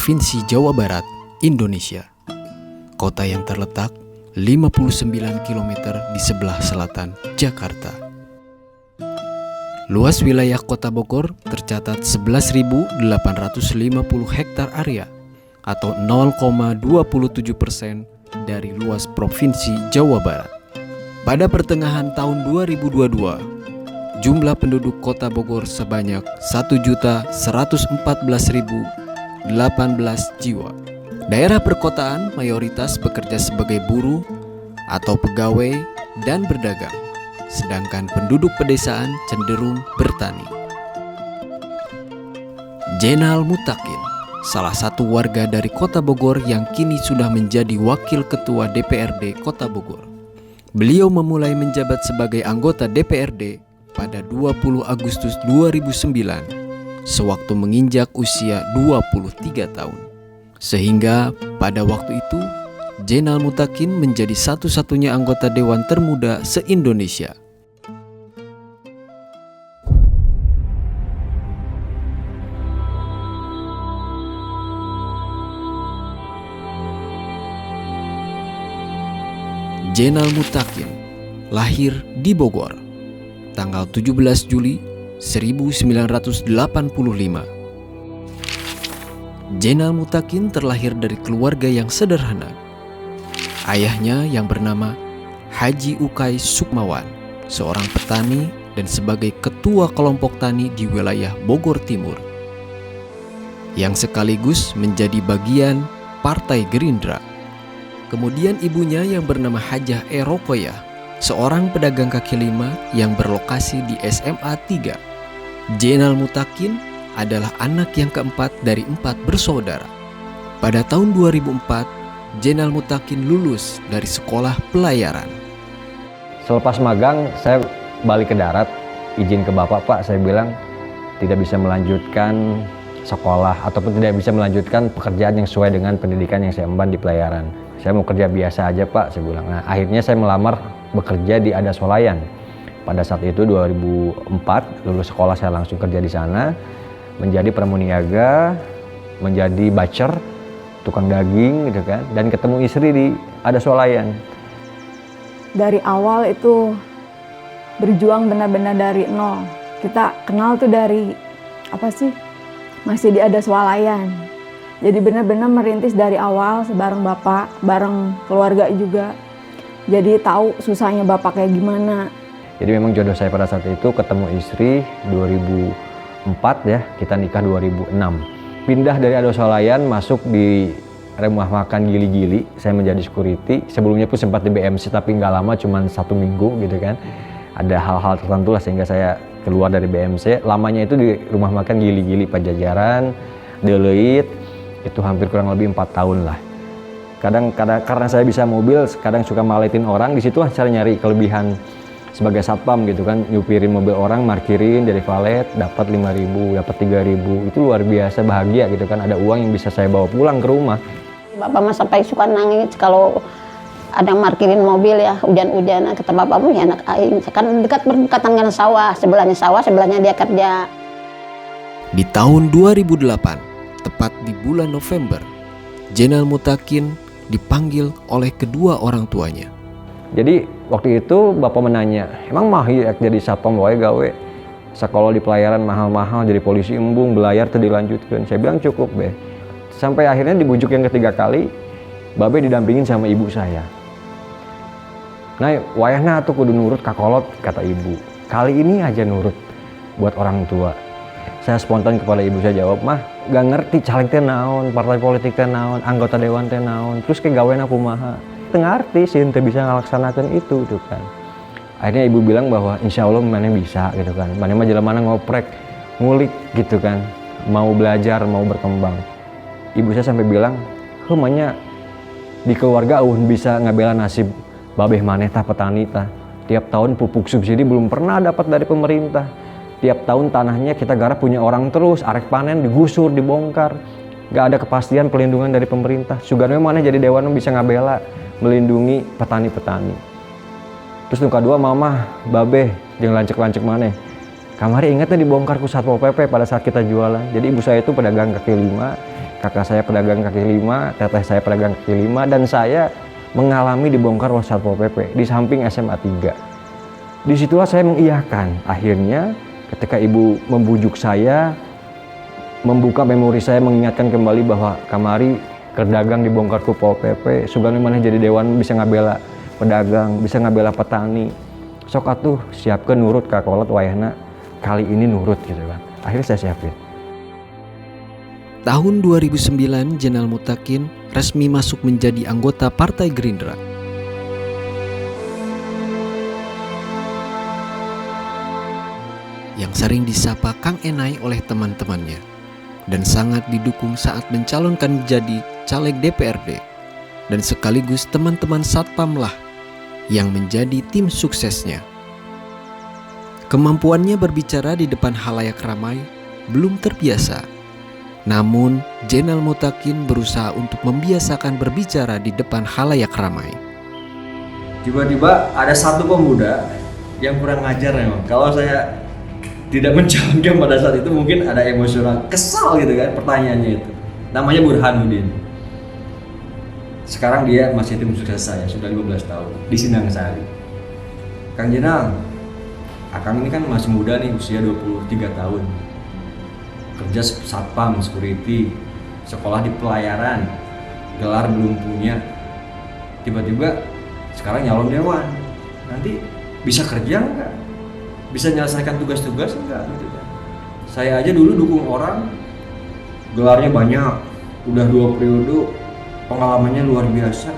Provinsi Jawa Barat, Indonesia. Kota yang terletak 59 km di sebelah selatan Jakarta. Luas wilayah Kota Bogor tercatat 11.850 hektar area atau 0,27% dari luas Provinsi Jawa Barat. Pada pertengahan tahun 2022, jumlah penduduk Kota Bogor sebanyak 1.114.018 jiwa. Daerah perkotaan mayoritas bekerja sebagai buruh atau pegawai dan berdagang, sedangkan penduduk pedesaan cenderung bertani. Jenal Mutakin, salah satu warga dari Kota Bogor yang kini sudah menjadi Wakil Ketua DPRD Kota Bogor. Beliau memulai menjabat sebagai anggota DPRD pada 20 Agustus 2009, sewaktu menginjak usia 23 tahun. Sehingga pada waktu itu, Jenal Mutakin menjadi satu-satunya anggota Dewan termuda se-Indonesia. Jenal Mutakin lahir di Bogor, tanggal 17 Juli 1985. Jenal Mutakin terlahir dari keluarga yang sederhana. Ayahnya yang bernama Haji Ukay Sukmawan, seorang petani dan sebagai ketua kelompok tani di wilayah Bogor Timur, yang sekaligus menjadi bagian Partai Gerindra. Kemudian ibunya yang bernama Hajah Rokoyah, seorang pedagang kaki lima yang berlokasi di SMA 3. Jenal Mutakin adalah anak yang keempat dari 4 bersaudara. Pada tahun 2004, Jenal Mutakin lulus dari sekolah pelayaran. Selepas magang, saya balik ke darat, izin ke bapak, Pak, saya bilang tidak bisa melanjutkan sekolah ataupun tidak bisa melanjutkan pekerjaan yang sesuai dengan pendidikan yang saya emban di pelayaran. Saya mau kerja biasa aja, Pak, saya bilang. Nah, akhirnya saya melamar bekerja di Adas Walayan. Pada saat itu 2004, lulus sekolah saya langsung kerja di sana, menjadi pramuniaga, menjadi bacer, tukang daging gitu kan, dan ketemu istri di Adas Walayan. Dari awal itu berjuang benar-benar dari nol. Kita kenal tuh dari masih di Adas Walayan. Jadi benar-benar merintis dari awal bareng bapak, bareng keluarga juga. Jadi tahu susahnya bapak kayak gimana. Jadi memang jodoh saya pada saat itu ketemu istri 2004 ya, kita nikah 2006. Pindah dari Adas Walayan masuk di rumah makan Gili-Gili, saya menjadi security. Sebelumnya pun sempat di BMC tapi nggak lama, cuma 1 minggu gitu kan. Ada hal-hal tertentu lah sehingga saya keluar dari BMC. Lamanya itu di rumah makan Gili-Gili Pajajaran, Deleit. Itu hampir kurang lebih 4 tahun lah. Kadang karena saya bisa mobil, kadang suka maletin orang, di situ cara nyari kelebihan sebagai satpam gitu kan, nyupirin mobil orang, markirin jadi valet, dapat 5.000, dapat 3.000. Itu luar biasa bahagia gitu kan, ada uang yang bisa saya bawa pulang ke rumah. Bapak mah sampai suka nangis kalau ada markirin mobil ya, hujan-hujanan, kata bapakmu ya anak aing, kan dekat berdekatan dengan sawah, sebelahnya dia kerja. Di tahun 2008, tepat di bulan November, Jenal Mutakin dipanggil oleh kedua orang tuanya. Jadi waktu itu bapak menanya, emang mah ya jadi satpam wae gawe, sekolah di pelayaran mahal-mahal, jadi polisi embung, belayar tuh dilanjutkan. Saya bilang cukup be. Sampai akhirnya dibujuk yang ketiga kali, babe didampingin sama ibu saya. Nah, wayahna tuh kudu nurut kakolot, kata ibu. Kali ini aja nurut buat orang tua. Saya spontan kepada ibu saya jawab, mah gak ngerti caleg teh naon, partai politik teh naon, anggota dewan teh naon, terus ke gaweana kumaha. Teu ngarti sih teu bisa ngalaksanakeun itu gitu kan. Akhirnya ibu bilang bahwa insya Allah mana bisa gitu kan. Mana mah jelema ngoprek, ngulik gitu kan, mau belajar, mau berkembang. Ibu saya sampai bilang, "Heuh di keluarga eueuh bisa ngabela nasib babeh maneh tah petani tah. Tiap tahun pupuk subsidi belum pernah dapat dari pemerintah. Tiap tahun tanahnya kita garap punya orang terus, arek panen digusur, dibongkar. Gak ada kepastian pelindungan dari pemerintah. Sugarnya mana jadi dewan bisa ngabela, melindungi petani-petani." Terus nu kedua, mama, babeh, jeung lancek-lancek maneh. Kamari ingatnya dibongkar ku Satpol PP pada saat kita jualan. Jadi ibu saya itu pedagang kaki lima, kakak saya pedagang kaki lima, teteh saya pedagang kaki lima, dan saya mengalami dibongkar oleh Satpol PP di samping SMA 3. Disitulah saya mengiyakan. Akhirnya ketika ibu membujuk saya, membuka memori saya, mengingatkan kembali bahwa kamari kerdagang dibongkar ku Pol PP, sugan mana jadi dewan bisa ngabela pedagang, bisa ngabela petani. Sok atuh siapkan nurut ka kolot wayahna, kali ini nurut gitu kan. Akhirnya saya siapin. Tahun 2009, Jenal Mutakin resmi masuk menjadi anggota Partai Gerindra. Yang sering disapa Kang Enai oleh teman-temannya dan sangat didukung saat mencalonkan jadi caleg DPRD, dan sekaligus teman-teman Satpamlah yang menjadi tim suksesnya. Kemampuannya berbicara di depan halayak ramai belum terbiasa. Namun, Jenal Mutakin berusaha untuk membiasakan berbicara di depan halayak ramai. Tiba-tiba ada satu pemuda yang kurang ngajar memang. Kalau saya tidak mencalonkan pada saat itu mungkin ada emosional, kesal gitu kan pertanyaannya itu. Namanya Burhanuddin. Sekarang dia masih tim sukses saya, sudah 15 tahun di Sindang Sari. Kang Jenal, Akang ini kan masih muda nih, usia 23 tahun. Kerja satpam, security, sekolah di pelayaran, gelar belum punya. Tiba-tiba sekarang nyalon dewan. Nanti bisa kerja enggak? Bisa menyelesaikan tugas-tugas enggak gitu kan. Saya aja dulu dukung orang, gelarnya banyak, udah 2 periode, pengalamannya luar biasa.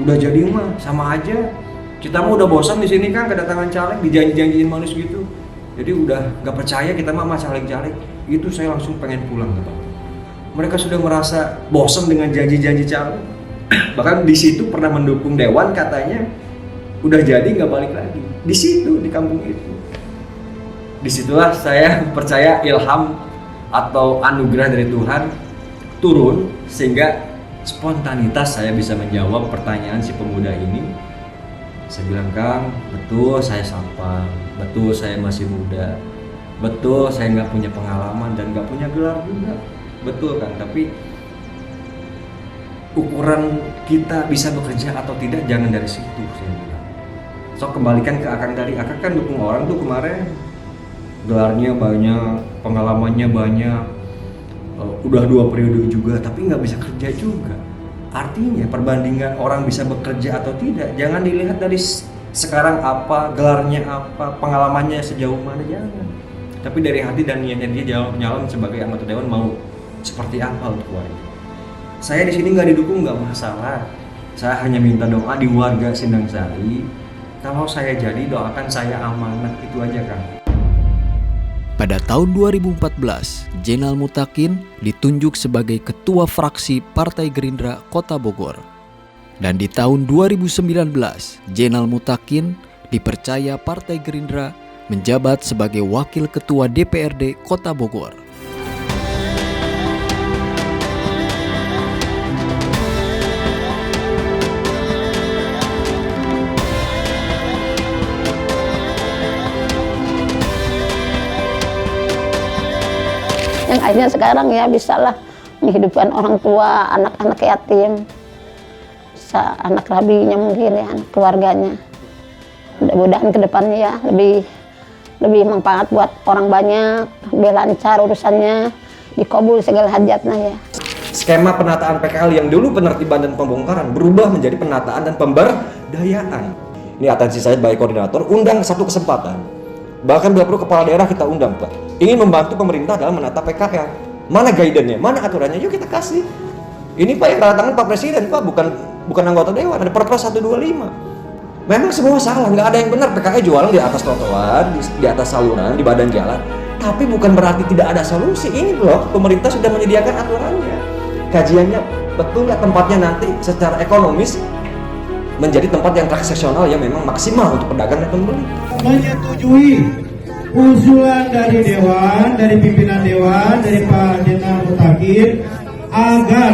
Udah jadi mah sama aja. Kita mah udah bosan di sini kan kedatangan caleg, dijanji-janjiin manis gitu. Jadi udah gak percaya kita mah caleg-caleg. Itu saya langsung pengen pulang ke Bang. Mereka sudah merasa bosan dengan janji-janji caleg. Bahkan di situ pernah mendukung dewan katanya, udah jadi nggak balik lagi. Di situ di kampung itu. Disitulah saya percaya ilham atau anugerah dari Tuhan turun sehingga spontanitas saya bisa menjawab pertanyaan si pemuda ini. Saya bilang, Kang, betul saya sapam, betul saya masih muda, betul saya nggak punya pengalaman dan nggak punya gelar juga, betul kan. Tapi ukuran kita bisa bekerja atau tidak jangan dari situ, saya bilang. So kembalikan ke Akang tadi, Akang kan dukung orang tuh kemarin, gelarnya banyak, pengalamannya banyak, udah 2 periode juga, tapi nggak bisa kerja juga. Artinya perbandingan orang bisa bekerja atau tidak jangan dilihat dari sekarang apa, gelarnya apa, pengalamannya sejauh mana, jangan. Tapi dari hati dan niatnya dia nyalon sebagai anggota dewan mau seperti apa untuk warga. Saya di sini nggak didukung nggak masalah. Saya hanya minta doa di warga Sindang Sari. Kalau saya jadi doakan saya amanat, itu aja Kang. Pada tahun 2014, Jenal Mutakin ditunjuk sebagai Ketua Fraksi Partai Gerindra Kota Bogor. Dan di tahun 2019, Jenal Mutakin dipercaya Partai Gerindra menjabat sebagai Wakil Ketua DPRD Kota Bogor. Yang akhirnya sekarang ya bisalah menghidupkan orang tua, anak-anak yatim, bisa anak rabinya mungkin ya, anak keluarganya. Mudah-mudahan kedepannya ya lebih manfaat buat orang banyak, lebih lancar urusannya, dikabul segala hajatnya ya. Skema penataan PKL yang dulu penertiban dan pembongkaran berubah menjadi penataan dan pemberdayaan. Ini atensi saya sebagai koordinator, undang satu kesempatan. Bahkan bila perlu kepala daerah kita undang, Pak. Ingin membantu pemerintah dalam menata PKL. Mana guidance-nya, mana aturannya, yuk kita kasih. Ini Pak yang tanda tangan Pak Presiden, Pak, bukan anggota dewan, ada Perpres 125. Memang semua salah, nggak ada yang benar. PKL jualan di atas trotoar, di atas saluran, di badan jalan. Tapi bukan berarti tidak ada solusi. Ini loh, pemerintah sudah menyediakan aturannya. Kajiannya betul nggak tempatnya nanti secara ekonomis menjadi tempat yang transaksional yang memang maksimal untuk pedagang dan pembeli. Menyetujui usulan dari dewan, dari pimpinan dewan, dari Pak Jenal Mutakin agar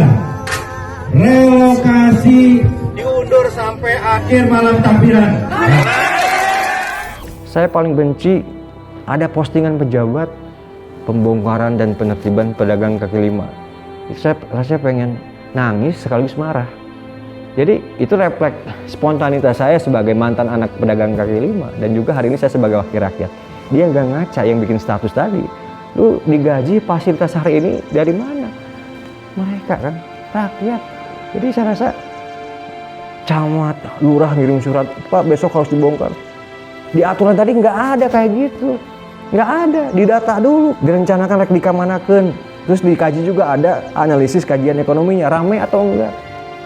relokasi diundur sampai akhir malam takbiran. Saya paling benci ada postingan pejabat pembongkaran dan penertiban pedagang kaki lima. Saya rasanya pengen nangis sekaligus marah. Jadi itu refleks spontanitas saya sebagai mantan anak pedagang kaki lima dan juga hari ini saya sebagai wakil rakyat. Dia nggak ngaca yang bikin status tadi. Lu digaji fasilitas hari ini dari mana? Mereka kan rakyat. Jadi saya rasa camat, lurah ngirim surat, Pak besok harus dibongkar. Di aturan tadi nggak ada kayak gitu. Nggak ada, didata dulu, direncanakan rek dikamanakeun. Terus dikaji juga ada analisis kajian ekonominya, rame atau enggak.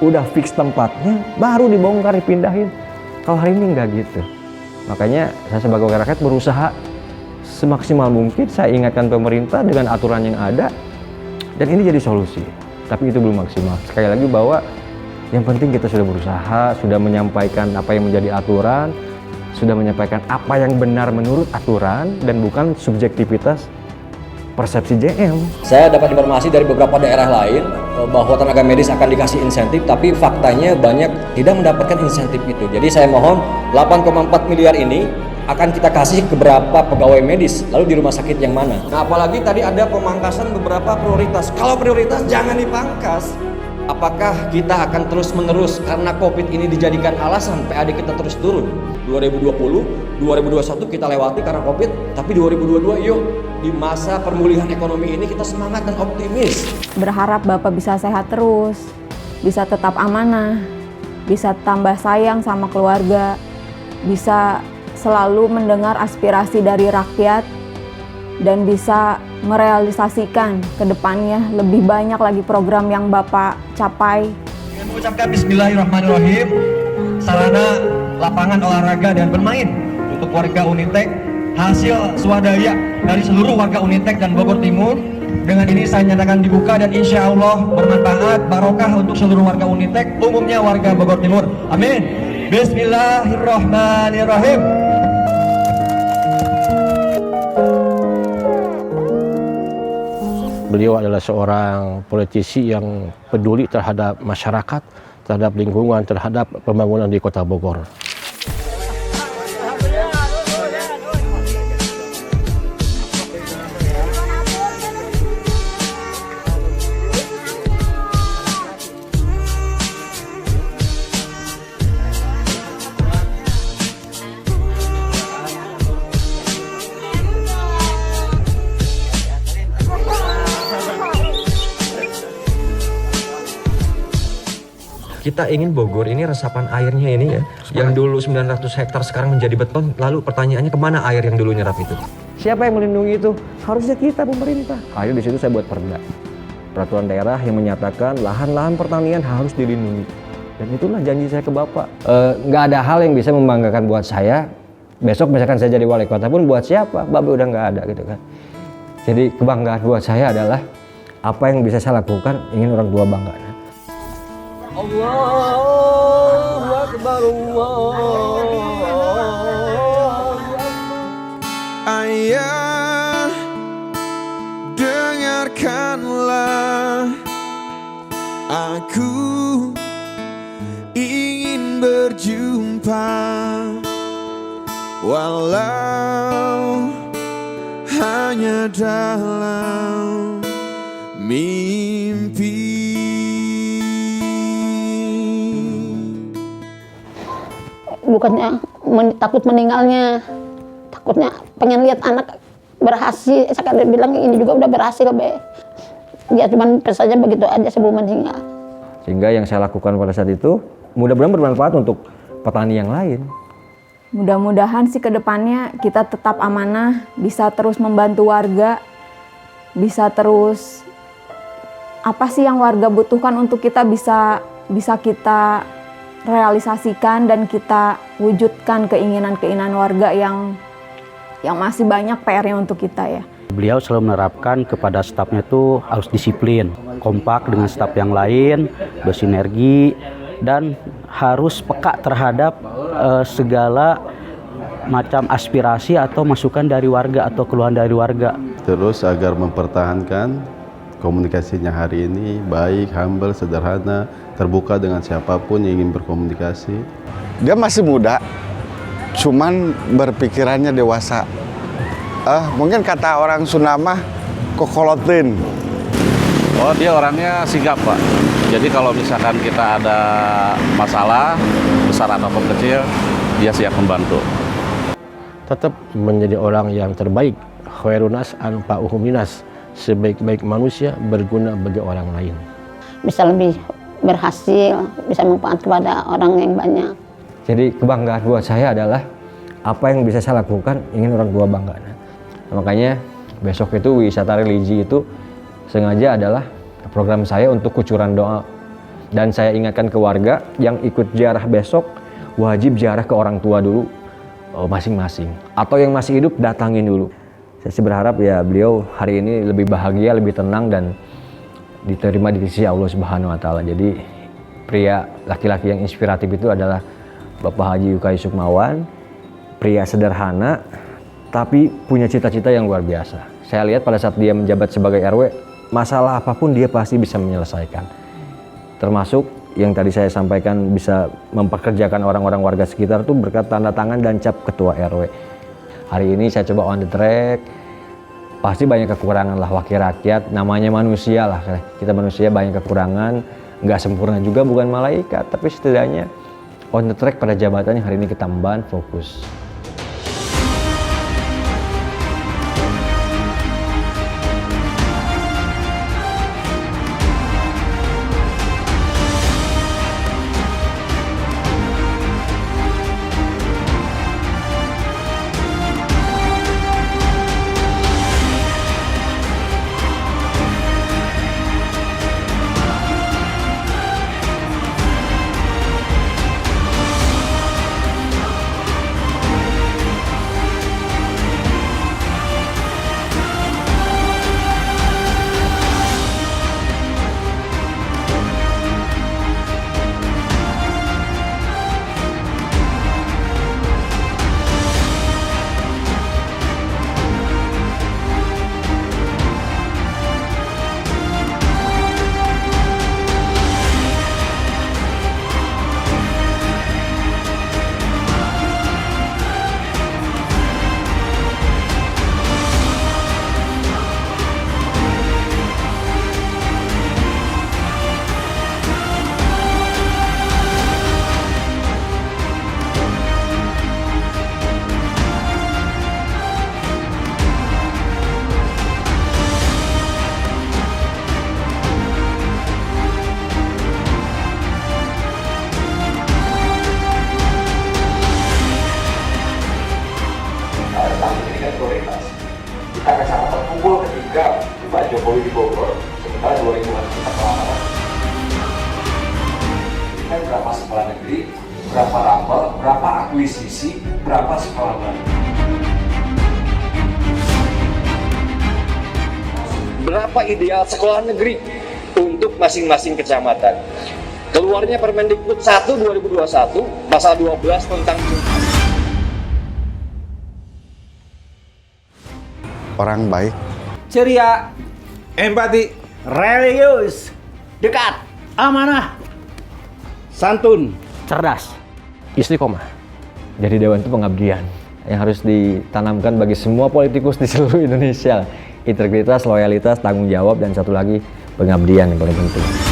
Udah fix tempatnya, baru dibongkar, dipindahin. Kalau hari ini enggak gitu. Makanya saya sebagai wakil rakyat berusaha semaksimal mungkin saya ingatkan pemerintah dengan aturan yang ada. Dan ini jadi solusi. Tapi itu belum maksimal. Sekali lagi bahwa yang penting kita sudah berusaha, sudah menyampaikan apa yang menjadi aturan, sudah menyampaikan apa yang benar menurut aturan dan bukan subjektivitas persepsi JM. Saya dapat informasi dari beberapa daerah lain bahwa tenaga medis akan dikasih insentif, tapi faktanya banyak tidak mendapatkan insentif itu. Jadi saya mohon 8,4 miliar ini akan kita kasih ke beberapa pegawai medis, lalu di rumah sakit yang mana. Nah apalagi tadi ada pemangkasan beberapa prioritas. Kalau prioritas jangan dipangkas. Apakah kita akan terus-menerus karena COVID ini dijadikan alasan PAD kita terus turun? 2020, 2021 kita lewati karena COVID, tapi 2022 yuk di masa pemulihan ekonomi ini kita semangat dan optimis. Berharap Bapak bisa sehat terus, bisa tetap amanah, bisa tambah sayang sama keluarga, bisa selalu mendengar aspirasi dari rakyat, dan bisa merealisasikan ke depannya lebih banyak lagi program yang Bapak capai. Dengan mengucapkan Bismillahirrahmanirrahim, sarana lapangan olahraga dan bermain untuk warga Unitek hasil swadaya dari seluruh warga Unitek dan Bogor Timur. Dengan ini saya nyatakan dibuka dan insya Allah bermanfaat barokah untuk seluruh warga Unitek, umumnya warga Bogor Timur. Amin. Bismillahirrahmanirrahim. Beliau adalah seorang politisi yang peduli terhadap masyarakat, terhadap lingkungan, terhadap pembangunan di Kota Bogor. Kita ingin Bogor ini resapan airnya ini ya, yang dulu 900 hektar sekarang menjadi beton. Lalu pertanyaannya kemana air yang dulu nyerap itu? Siapa yang melindungi itu? Harusnya kita pemerintah. Akhirnya di situ saya buat peraturan daerah yang menyatakan lahan-lahan pertanian harus dilindungi. Dan itulah janji saya ke Bapak. Nggak ada hal yang bisa membanggakan buat saya. Besok misalkan saya jadi wali kota pun buat siapa? Bapak udah nggak ada gitu kan. Jadi kebanggaan buat saya adalah apa yang bisa saya lakukan ingin orang tua bangga. Allahu Akbar, Ayah, dengarkanlah, aku ingin berjumpa, walau hanya dalam mimpi. Bukannya takut meninggalnya, takutnya pengen lihat anak berhasil. Saya bilang ini juga udah berhasil be. Dia cuma saja begitu aja sebelum meninggal. Sehingga yang saya lakukan pada saat itu mudah-mudahan bermanfaat untuk petani yang lain. Mudah-mudahan sih ke depannya kita tetap amanah, bisa terus membantu warga, bisa terus apa sih yang warga butuhkan untuk kita bisa kita realisasikan dan kita wujudkan keinginan-keinginan warga yang masih banyak PR-nya untuk kita ya. Beliau selalu menerapkan kepada stafnya itu harus disiplin, kompak dengan staf yang lain, bersinergi, dan harus peka terhadap segala macam aspirasi atau masukan dari warga atau keluhan dari warga. Terus agar mempertahankan komunikasinya hari ini baik, humble, sederhana, terbuka dengan siapapun yang ingin berkomunikasi. Dia masih muda, cuman berpikirannya dewasa. Mungkin kata orang Sunda mah kokolotin. Oh, dia orangnya sigap, Pak. Jadi kalau misalkan kita ada masalah, besar ataupun kecil, dia siap membantu. Tetap menjadi orang yang terbaik, khairunas anfa'uhuminas, sebaik-baik manusia berguna bagi orang lain. Bisa lebih berhasil, bisa manfaat kepada orang yang banyak. Jadi kebanggaan buat saya adalah apa yang bisa saya lakukan ingin orang tua banggakan. Makanya besok itu wisata religi itu sengaja adalah program saya untuk kucuran doa. Dan saya ingatkan ke warga yang ikut ziarah besok wajib ziarah ke orang tua dulu masing-masing. Atau yang masih hidup datangin dulu. Saya sih berharap ya beliau hari ini lebih bahagia, lebih tenang dan diterima di sisi Allah Subhanahu wa taala. Jadi pria laki-laki yang inspiratif itu adalah Bapak Haji Ukay Sukmawan, pria sederhana tapi punya cita-cita yang luar biasa. Saya lihat pada saat dia menjabat sebagai RW, masalah apapun dia pasti bisa menyelesaikan. Termasuk yang tadi saya sampaikan bisa mempekerjakan orang-orang warga sekitar itu berkat tanda tangan dan cap ketua RW. Hari ini saya coba on the track. Pasti banyak kekurangan lah wakil rakyat, namanya manusia lah. Kita manusia banyak kekurangan, nggak sempurna juga, bukan malaikat. Tapi setidaknya on the track pada jabatannya hari ini kita memban fokus. Kita kecamatan Tunggul ketika Pak Jokowi di Bogor, sementara 2000-an kita kelamaran. Kita berapa sekolah negeri, berapa rapel, berapa akuisisi, berapa sekolah baru. Berapa ideal sekolah negeri untuk masing-masing kecamatan? Keluarnya Permendikbud 1 2021 pasal 12 tentang orang baik, ceria, empati, religius, dekat, amanah, santun, cerdas, istiqomah. Jadi dewan itu pengabdian yang harus ditanamkan bagi semua politikus di seluruh Indonesia. Integritas, loyalitas, tanggung jawab, dan satu lagi pengabdian yang paling penting.